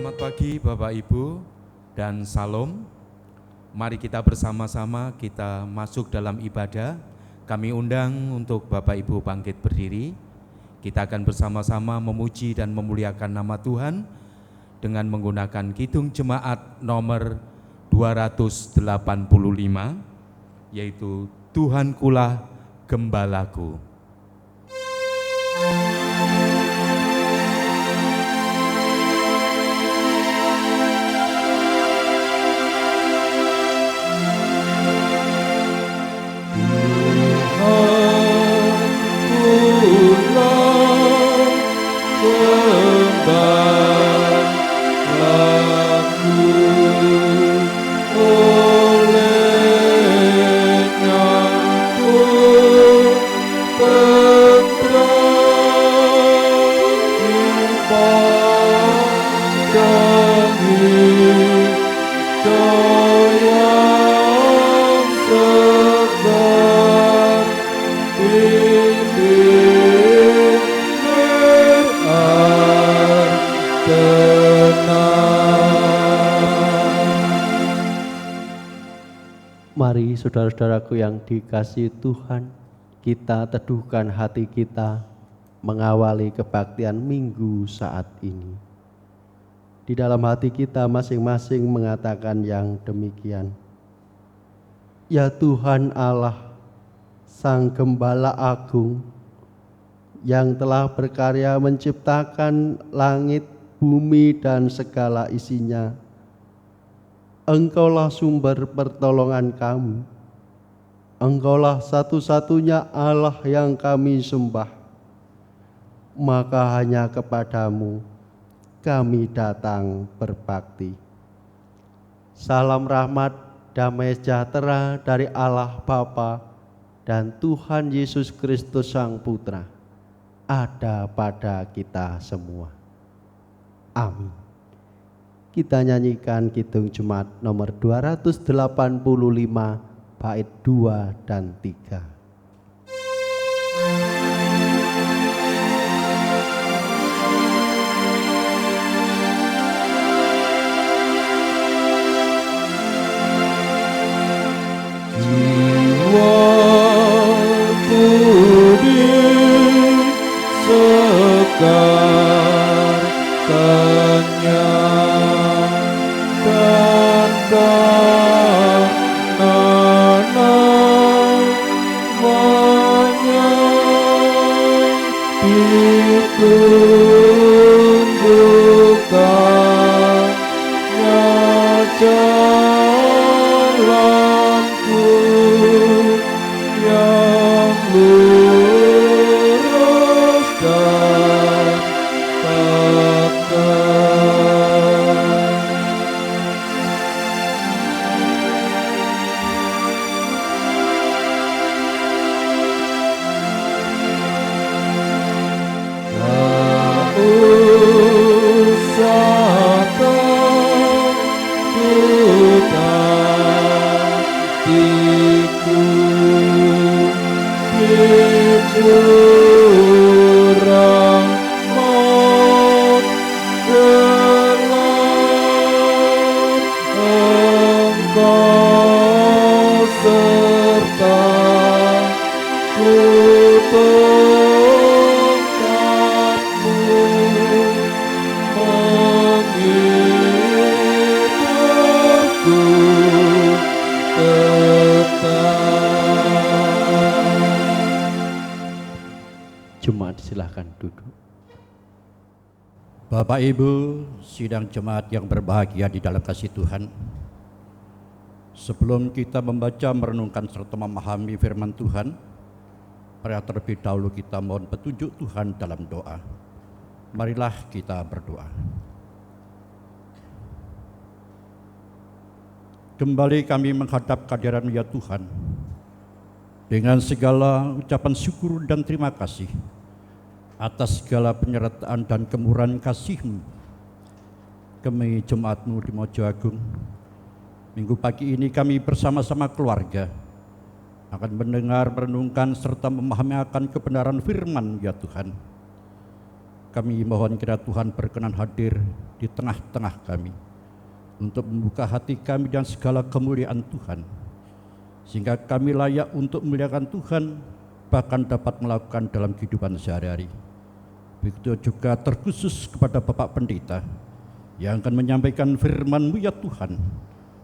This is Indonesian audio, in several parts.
Selamat pagi Bapak Ibu dan Salam. Mari kita bersama-sama kita masuk dalam ibadah. Kami undang untuk Bapak Ibu bangkit berdiri. Kita akan bersama-sama memuji dan memuliakan nama Tuhan dengan menggunakan kidung jemaat nomor 285, yaitu Tuhankulah Gembalaku. Mari saudara-saudaraku yang dikasihi Tuhan, kita teduhkan hati kita mengawali kebaktian minggu saat ini. Di dalam hati kita masing-masing mengatakan yang demikian. Ya Tuhan Allah, Sang Gembala Agung, yang telah berkarya menciptakan langit, bumi, dan segala isinya, Engkaulah sumber pertolongan kami. Engkaulah satu-satunya Allah yang kami sembah. Maka hanya kepadamu kami datang berbakti. Salam rahmat, damai sejahtera dari Allah Bapa dan Tuhan Yesus Kristus Sang Putra ada pada kita semua. Amin. Kita nyanyikan kidung jemaat nomor 285 bait 2 dan 3. Jiwaku disegarkannya dan namanya ditunjukkannya jalanku yang lurus dan takkan. Jurang maut gelap, Engkau sertaku tempatmu, menghiburku tetap. Jemaat silahkan duduk. Bapak Ibu, sidang jemaat yang berbahagia di dalam kasih Tuhan. Sebelum kita membaca, merenungkan serta memahami firman Tuhan, mari terlebih dahulu kita mohon petunjuk Tuhan dalam doa. Marilah kita berdoa. Kembali kami menghadap kehadiran ya Tuhan, dengan segala ucapan syukur dan terima kasih atas segala penyertaan dan kemurahan kasih-Mu kami jemaat-Mu di Mojo Agung. Minggu pagi ini kami bersama-sama keluarga akan mendengar, merenungkan, serta memahami akan kebenaran firman ya Tuhan. kami mohon kiranya Tuhan berkenan hadir di tengah-tengah kami untuk membuka hati kami dan segala kemuliaan Tuhan, sehingga kami layak untuk memuliakan Tuhan, bahkan dapat melakukan dalam kehidupan sehari-hari. Begitu juga terkhusus kepada Bapak Pendeta yang akan menyampaikan firman-Mu ya Tuhan.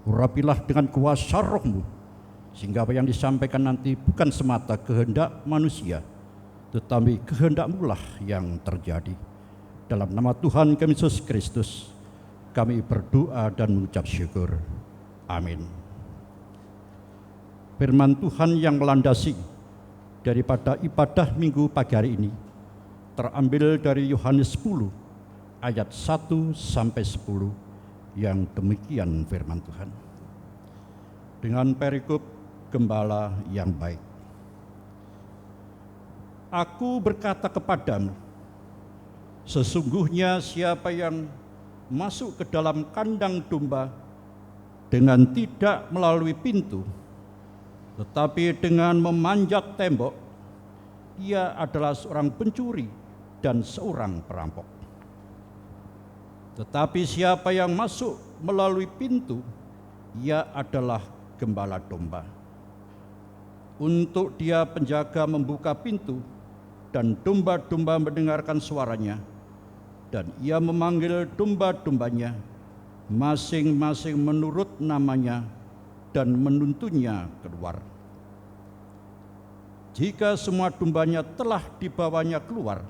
Urapilah dengan kuasa Roh-Mu, sehingga apa yang disampaikan nanti bukan semata kehendak manusia, tetapi kehendak-Mu lah yang terjadi. Dalam nama Tuhan kami Yesus Kristus, kami berdoa dan mengucap syukur. Amin. Firman Tuhan yang melandasi daripada ibadah minggu pagi hari ini terambil dari Yohanes 10 ayat 1 sampai 10 yang demikian firman Tuhan. Dengan perikop gembala yang baik. Aku berkata kepadamu, sesungguhnya siapa yang masuk ke dalam kandang domba dengan tidak melalui pintu, tetapi dengan memanjat tembok, ia adalah seorang pencuri dan seorang perampok. Tetapi siapa yang masuk melalui pintu, ia adalah gembala domba. Untuk dia penjaga membuka pintu, dan domba-domba mendengarkan suaranya, dan ia memanggil domba-dombanya, masing-masing menurut namanya, dan menuntunnya keluar. Jika semua dombanya telah dibawanya keluar,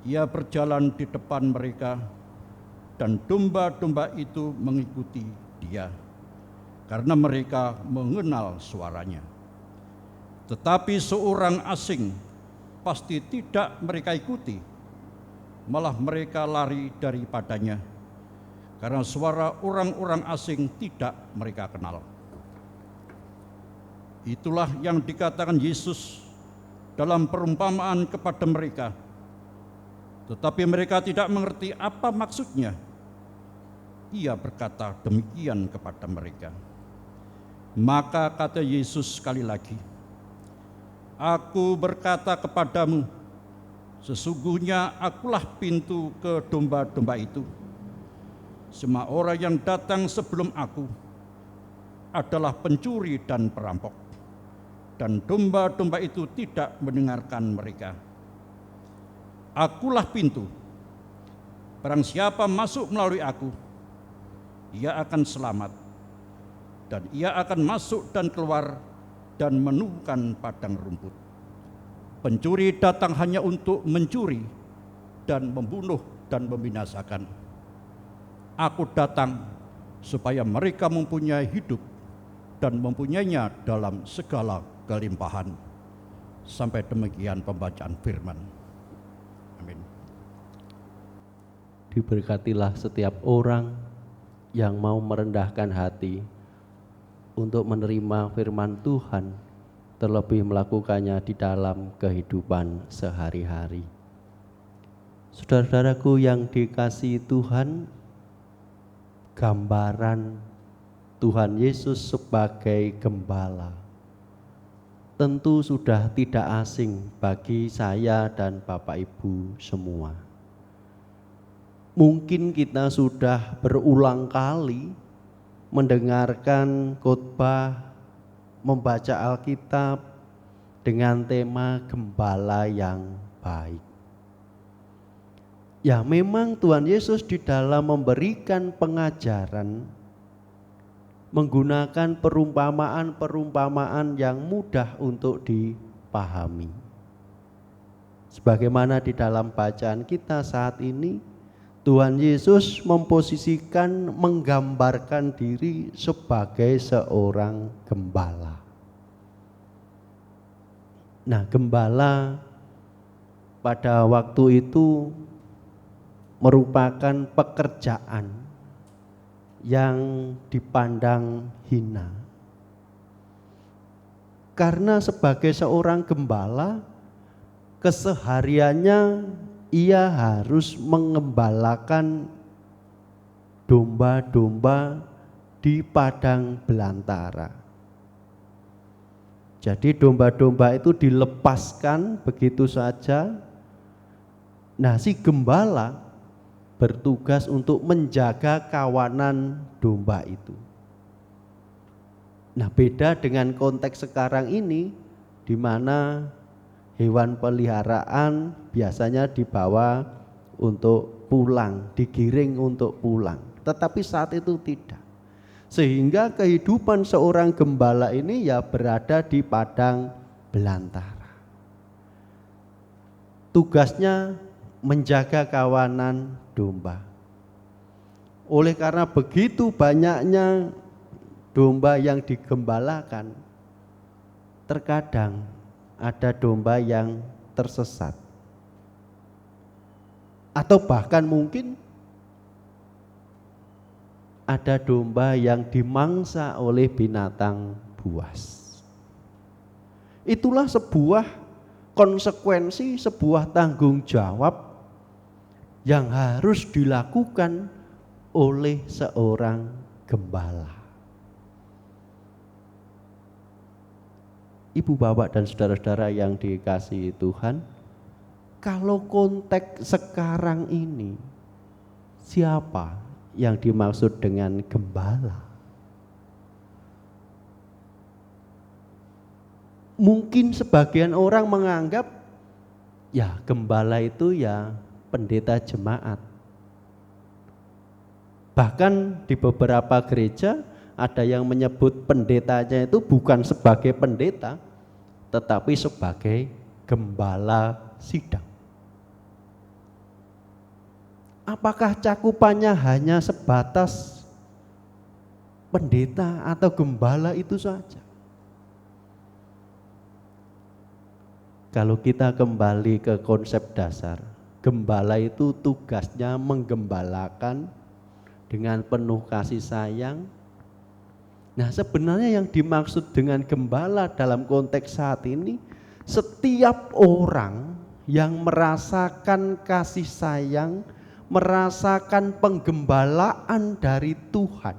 ia berjalan di depan mereka, dan domba-domba itu mengikuti dia, karena mereka mengenal suaranya. Tetapi seorang asing pasti tidak mereka ikuti, malah mereka lari daripadanya, karena suara orang-orang asing tidak mereka kenal. Itulah yang dikatakan Yesus dalam perumpamaan kepada mereka, tetapi mereka tidak mengerti apa maksudnya. Ia berkata demikian kepada mereka. Maka kata Yesus sekali lagi, Aku berkata kepadamu, sesungguhnya akulah pintu ke domba-domba itu. Semua orang yang datang sebelum aku adalah pencuri dan perampok, dan domba-domba itu tidak mendengarkan mereka. Akulah pintu. Barang siapa masuk melalui aku, ia akan selamat, dan ia akan masuk dan keluar dan menemukan padang rumput. Pencuri datang hanya untuk mencuri dan membunuh dan membinasakan. Aku datang supaya mereka mempunyai hidup dan mempunyainya dalam segala kelimpahan. Sampai demikian pembacaan firman. Amin. Diberkatilah setiap orang yang mau merendahkan hati untuk menerima firman Tuhan, terlebih melakukannya di dalam kehidupan sehari-hari. Saudara-saudaraku yang dikasihi Tuhan, gambaran Tuhan Yesus sebagai gembala tentu sudah tidak asing bagi saya dan Bapak Ibu semua. Mungkin kita sudah berulang kali mendengarkan khotbah, membaca Alkitab dengan tema gembala yang baik. Ya, memang Tuhan Yesus di dalam memberikan pengajaran menggunakan perumpamaan-perumpamaan yang mudah untuk dipahami. Sebagaimana di dalam bacaan kita saat ini, Tuhan Yesus memposisikan, menggambarkan diri sebagai seorang gembala. Nah, gembala pada waktu itu merupakan pekerjaan yang dipandang hina. Karena sebagai seorang gembala, kesehariannya ia harus mengembalakan domba-domba di padang belantara. Jadi domba-domba itu dilepaskan begitu saja. Nah, si gembala bertugas untuk menjaga kawanan domba itu. Nah, beda dengan konteks sekarang ini di mana hewan peliharaan biasanya dibawa untuk pulang, digiring untuk pulang. Tetapi saat itu tidak. Sehingga kehidupan seorang gembala ini ya berada di padang belantara. Tugasnya menjaga kawanan domba. Oleh karena begitu banyaknya domba yang digembalakan, terkadang ada domba yang tersesat. Atau bahkan mungkin ada domba yang dimangsa oleh binatang buas. Itulah sebuah konsekuensi, sebuah tanggung jawab yang harus dilakukan oleh seorang gembala. Ibu, bapak, dan saudara-saudara yang dikasihi Tuhan, kalau konteks sekarang ini, siapa yang dimaksud dengan gembala? Mungkin sebagian orang menganggap ya gembala itu ya pendeta jemaat. Bahkan di beberapa gereja ada yang menyebut pendetanya itu bukan sebagai pendeta, tetapi sebagai gembala sidang. Apakah cakupannya hanya sebatas pendeta atau gembala itu saja? Kalau kita kembali ke konsep dasar, gembala itu tugasnya menggembalakan dengan penuh kasih sayang. Nah, sebenarnya yang dimaksud dengan gembala dalam konteks saat ini, setiap orang yang merasakan kasih sayang, merasakan penggembalaan dari Tuhan,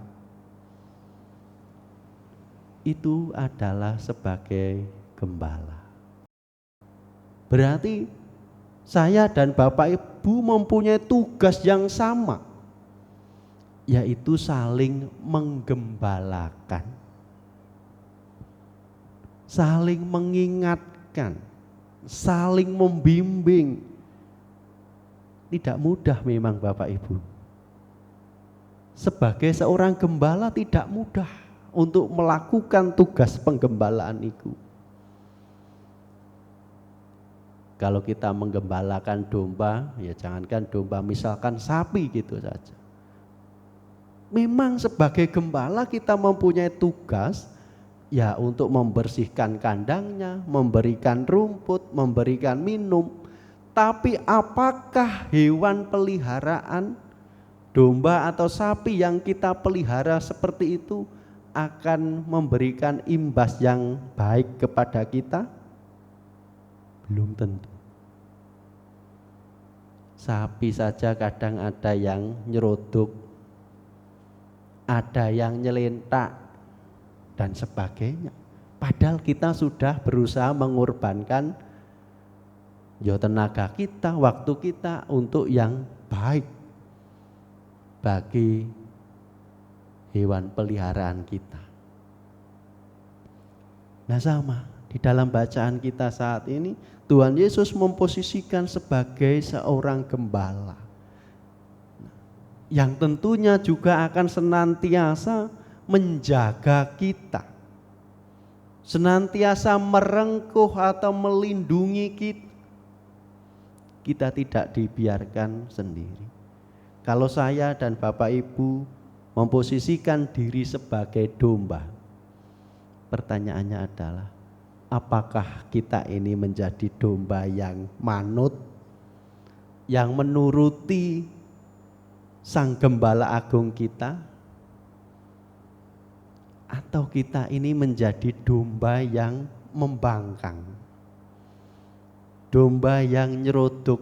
itu adalah sebagai gembala. Berarti saya dan Bapak Ibu mempunyai tugas yang sama, yaitu saling menggembalakan, saling mengingatkan, saling membimbing. Tidak mudah memang Bapak Ibu. Sebagai seorang gembala tidak mudah untuk melakukan tugas penggembalaan itu. Kalau kita menggembalakan domba, ya jangankan domba, misalkan sapi gitu saja. Memang sebagai gembala kita mempunyai tugas ya untuk membersihkan kandangnya, memberikan rumput, memberikan minum. Tapi apakah hewan peliharaan, domba atau sapi yang kita pelihara seperti itu akan memberikan imbas yang baik kepada kita? Belum tentu. Sapi saja kadang ada yang nyeruduk, ada yang nyelentak, dan sebagainya. Padahal kita sudah berusaha mengorbankan tenaga kita, waktu kita untuk yang baik bagi hewan peliharaan kita. Nah, sama di dalam bacaan kita saat ini, Tuhan Yesus memposisikan sebagai seorang gembala yang tentunya juga akan senantiasa menjaga kita, senantiasa merengkuh atau melindungi kita. Kita tidak dibiarkan sendiri. Kalau saya dan Bapak Ibu memposisikan diri sebagai domba, pertanyaannya adalah, apakah kita ini menjadi domba yang manut, yang menuruti Sang Gembala Agung kita, atau kita ini menjadi domba yang membangkang, domba yang nyeruduk,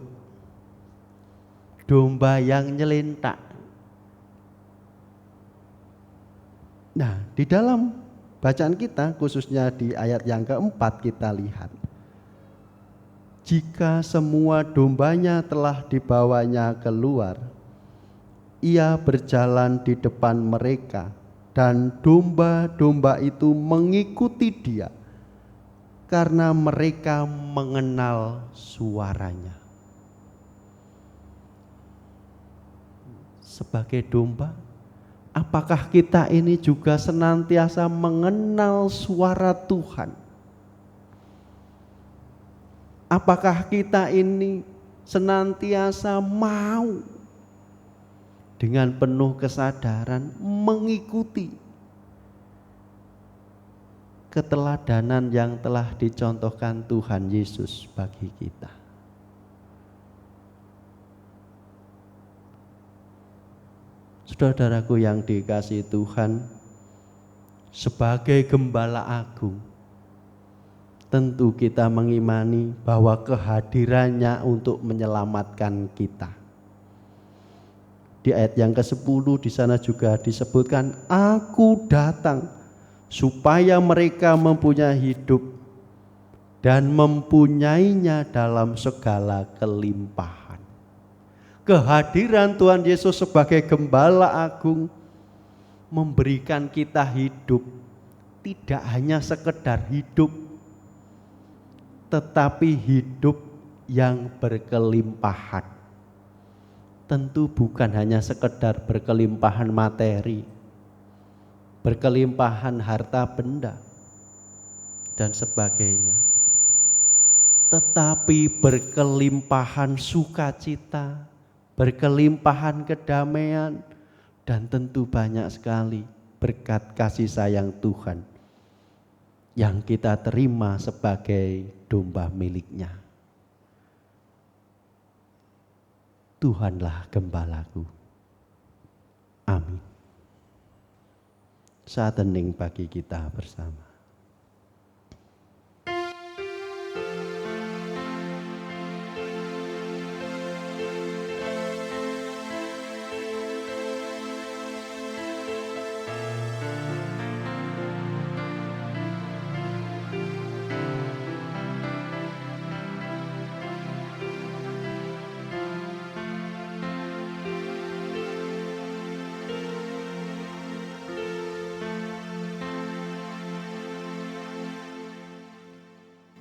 domba yang nyelentak. Nah, di dalam bacaan kita, khususnya di ayat yang keempat, kita lihat jika semua dombanya telah dibawanya keluar, ia berjalan di depan mereka, dan domba-domba itu mengikuti dia, karena mereka mengenal suaranya. Sebagai domba, apakah kita ini juga senantiasa mengenal suara Tuhan? Apakah kita ini senantiasa mau dengan penuh kesadaran mengikuti keteladanan yang telah dicontohkan Tuhan Yesus bagi kita? Saudaraku yang dikasihi Tuhan, sebagai gembala agung, tentu kita mengimani bahwa kehadirannya untuk menyelamatkan kita. Di ayat yang ke-10 di sana juga disebutkan, aku datang supaya mereka mempunyai hidup dan mempunyainya dalam segala kelimpahan. Kehadiran Tuhan Yesus sebagai gembala agung memberikan kita hidup, tidak hanya sekedar hidup, tetapi hidup yang berkelimpahan. Tentu bukan hanya sekedar berkelimpahan materi, berkelimpahan harta benda dan sebagainya, tetapi berkelimpahan sukacita, berkelimpahan kedamaian, dan tentu banyak sekali berkat kasih sayang Tuhan yang kita terima sebagai domba miliknya. Tuhanlah gembalaku. Amin. Saat hening bagi kita bersama.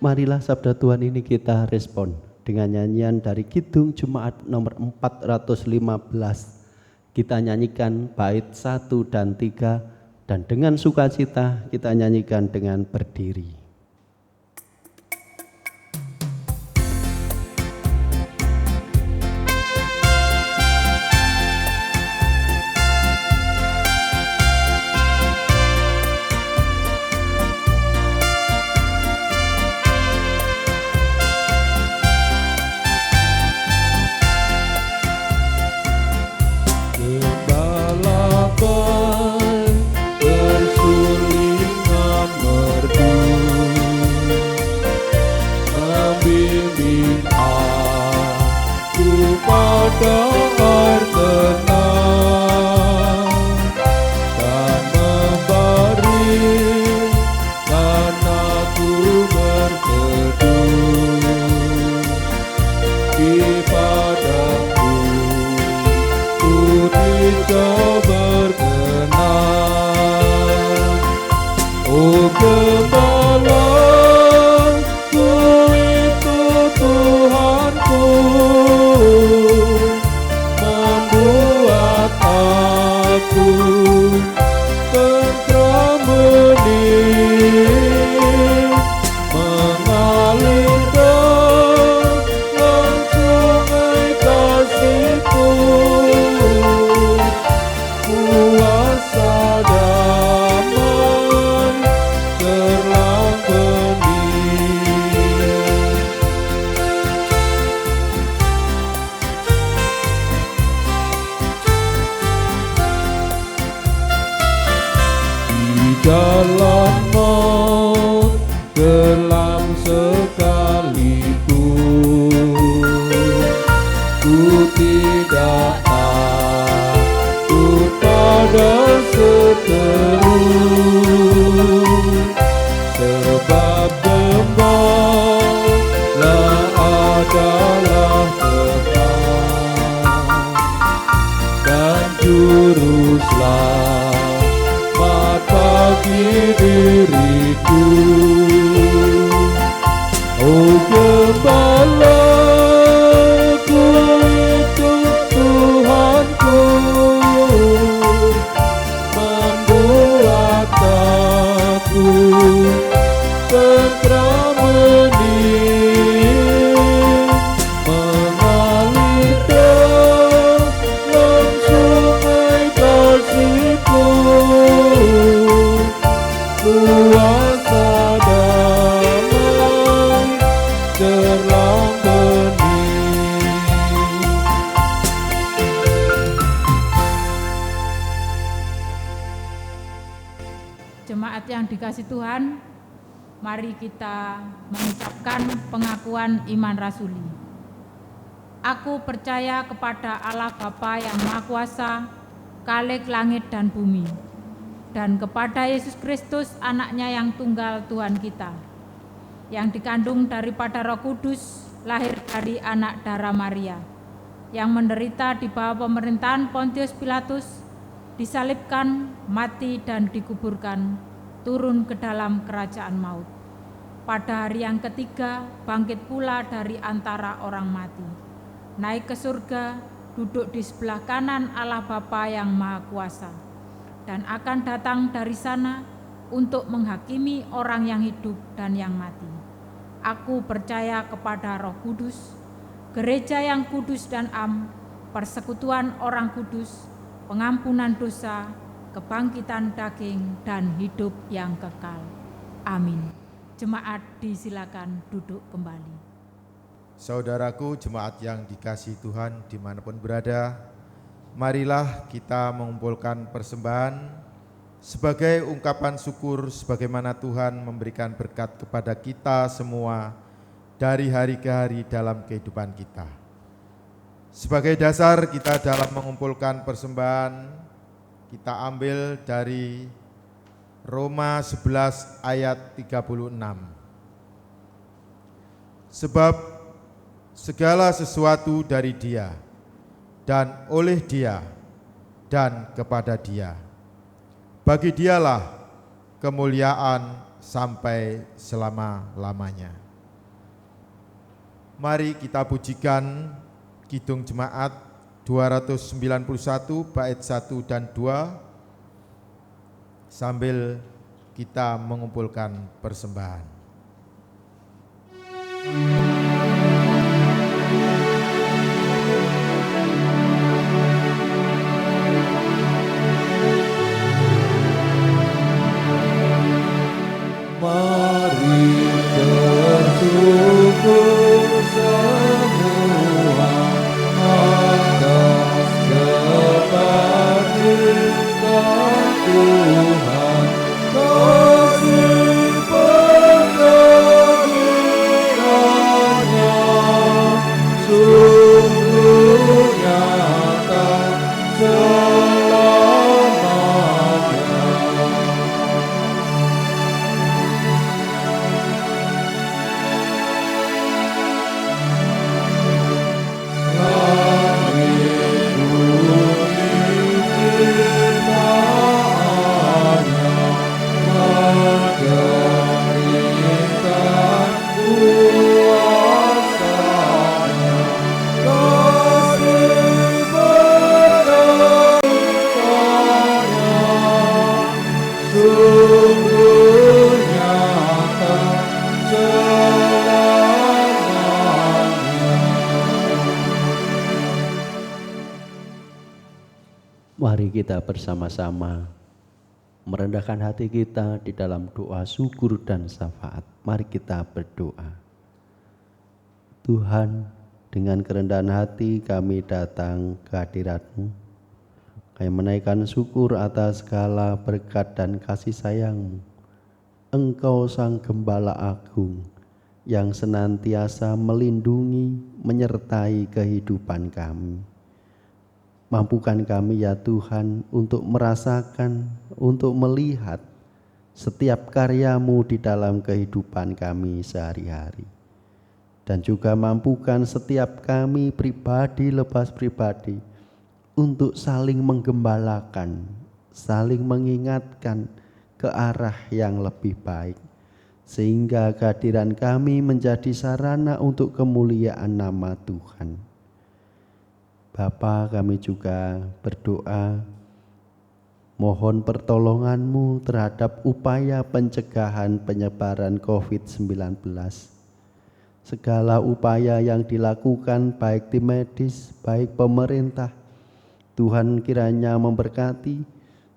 Marilah sabda Tuhan ini kita respon dengan nyanyian dari Kidung Jumat nomor 415. Kita nyanyikan bait 1 dan 3, dan dengan sukacita kita nyanyikan dengan berdiri. Dalam maut kelam sekalipun, ku tidak takut pada seteru, sebab gembala juru selamat bagi diriku. Oh gembala ku itu Tuhanku, membuat aku tentram hening, mengalir dalam sungai kasih-Ku, kuasa damai terang bening. Jemaat yang dikasih Tuhan, mari kita mengucapkan pengakuan iman rasuli. Aku percaya kepada Allah Bapa yang Maha Kuasa, Khalik langit dan bumi, dan kepada Yesus Kristus, Anaknya yang tunggal Tuhan kita, yang dikandung daripada Roh Kudus, lahir dari anak darah Maria, yang menderita di bawah pemerintahan Pontius Pilatus, disalibkan, mati dan dikuburkan, turun ke dalam kerajaan maut. Pada hari yang ketiga, bangkit pula dari antara orang mati, naik ke surga, duduk di sebelah kanan Allah Bapa yang Maha Kuasa, dan akan datang dari sana untuk menghakimi orang yang hidup dan yang mati. Aku percaya kepada Roh Kudus, gereja yang kudus dan am, persekutuan orang kudus, pengampunan dosa, kebangkitan daging, dan hidup yang kekal. Amin. Jemaat disilakan duduk kembali. Saudaraku jemaat yang dikasihi Tuhan dimanapun berada, marilah kita mengumpulkan persembahan sebagai ungkapan syukur sebagaimana Tuhan memberikan berkat kepada kita semua dari hari ke hari dalam kehidupan kita. Sebagai dasar kita dalam mengumpulkan persembahan, kita ambil dari Roma 11 ayat 36. Sebab segala sesuatu dari Dia, dan oleh Dia, dan kepada Dia. Bagi Dialah kemuliaan sampai selama-lamanya. Mari kita pujikan Kidung Jemaat 291 bait 1 dan 2 sambil kita mengumpulkan persembahan. Mari bersyukur semua atas kebajikan Tuhan, kasih pengasihannya sungguh nyata selamanya. Mari kita bersama-sama merendahkan hati kita di dalam doa syukur dan syafaat. Mari kita berdoa. Tuhan, dengan kerendahan hati kami datang ke hadirat-Mu. Kami menaikkan syukur atas segala berkat dan kasih sayang-Mu. Engkau Sang Gembala Agung yang senantiasa melindungi, menyertai kehidupan kami. Mampukan kami ya Tuhan untuk merasakan, untuk melihat setiap karya-Mu di dalam kehidupan kami sehari-hari. Dan juga mampukan setiap kami pribadi lepas pribadi untuk saling menggembalakan, saling mengingatkan ke arah yang lebih baik, sehingga kehadiran kami menjadi sarana untuk kemuliaan nama Tuhan. Bapa, kami juga berdoa mohon pertolongan-Mu terhadap upaya pencegahan penyebaran COVID-19. Segala upaya yang dilakukan baik tim medis, baik pemerintah, Tuhan kiranya memberkati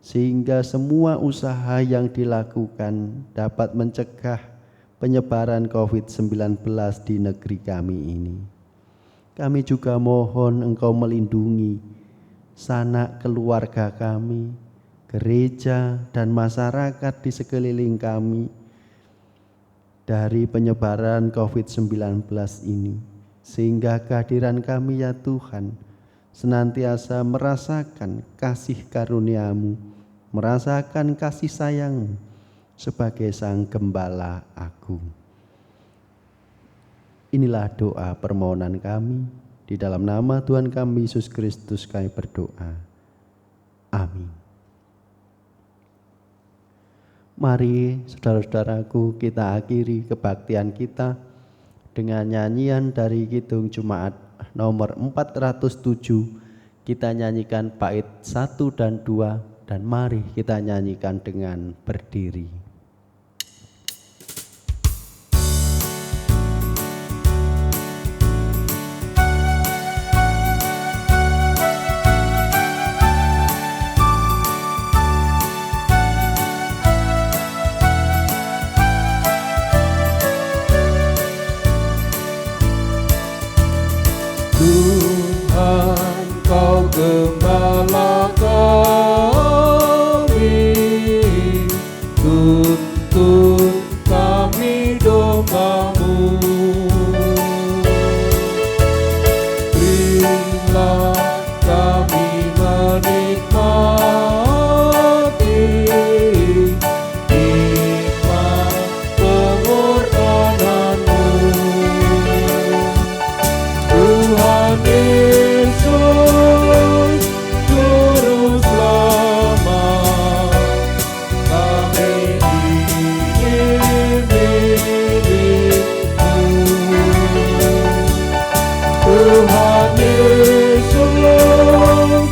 sehingga semua usaha yang dilakukan dapat mencegah penyebaran COVID-19 di negeri kami ini. Kami juga mohon Engkau melindungi sanak keluarga kami, gereja dan masyarakat di sekeliling kami dari penyebaran COVID-19 ini, sehingga kehadiran kami ya Tuhan senantiasa merasakan kasih karunia-Mu, merasakan kasih sayang-Mu sebagai Sang Gembala Agung. Inilah doa permohonan kami, di dalam nama Tuhan kami Yesus Kristus kami berdoa. Amin. Mari saudara-saudaraku, kita akhiri kebaktian kita dengan nyanyian dari Kidung Jumaat nomor 407. Kita nyanyikan bait 1 dan 2, dan mari kita nyanyikan dengan berdiri. Tuhan, Kau Gembala kami, tuntun kami domba-Mu. Berilah kami menikmati nikmat pengorbanan-Mu. Tuhan Yesus, Juru Selamat, kami ingin milik-Mu. Tuhan Yesus,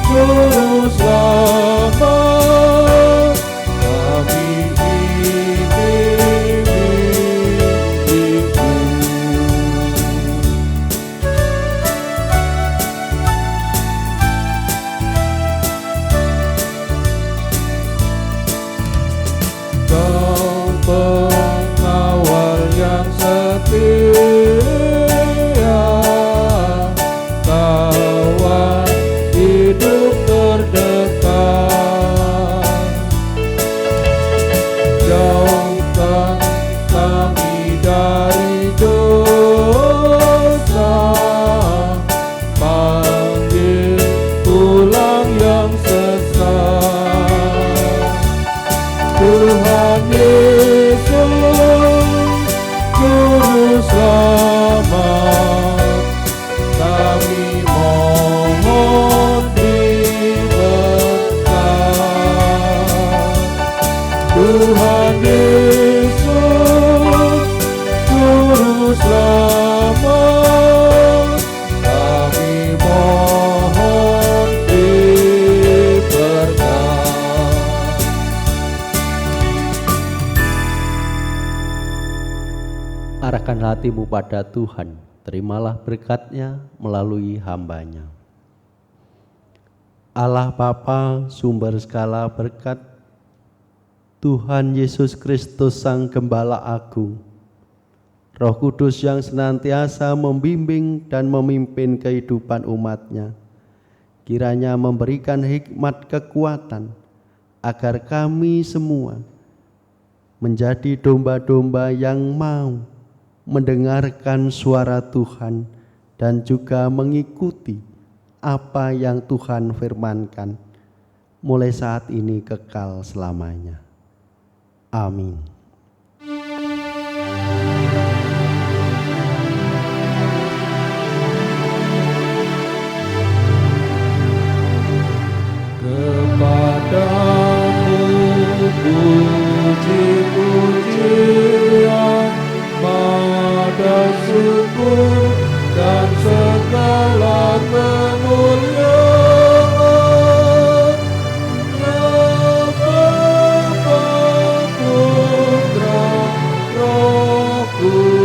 Juru Selamat, kami ingin milik-Mu. Kau pengawal yang setia, kawan hidup terdekat. Jauhkan kami dari dosa, panggil pulang yang sesat. Tuhan Yesus, Juru Selamat, kami mohon diberkat. Tuhan Yesus, Juru Selamat, kami mohon diberkat. Arahkan hatimu pada Tuhan, terimalah berkat-Nya melalui hamba-Nya. Allah Bapa, sumber segala berkat, Tuhan Yesus Kristus Sang Gembala Agung, Roh Kudus yang senantiasa membimbing dan memimpin kehidupan umat-Nya, kiranya memberikan hikmat kekuatan agar kami semua menjadi domba-domba yang mau mendengarkan suara Tuhan dan juga mengikuti apa yang Tuhan firmankan mulai saat ini kekal selamanya. Amin. Aku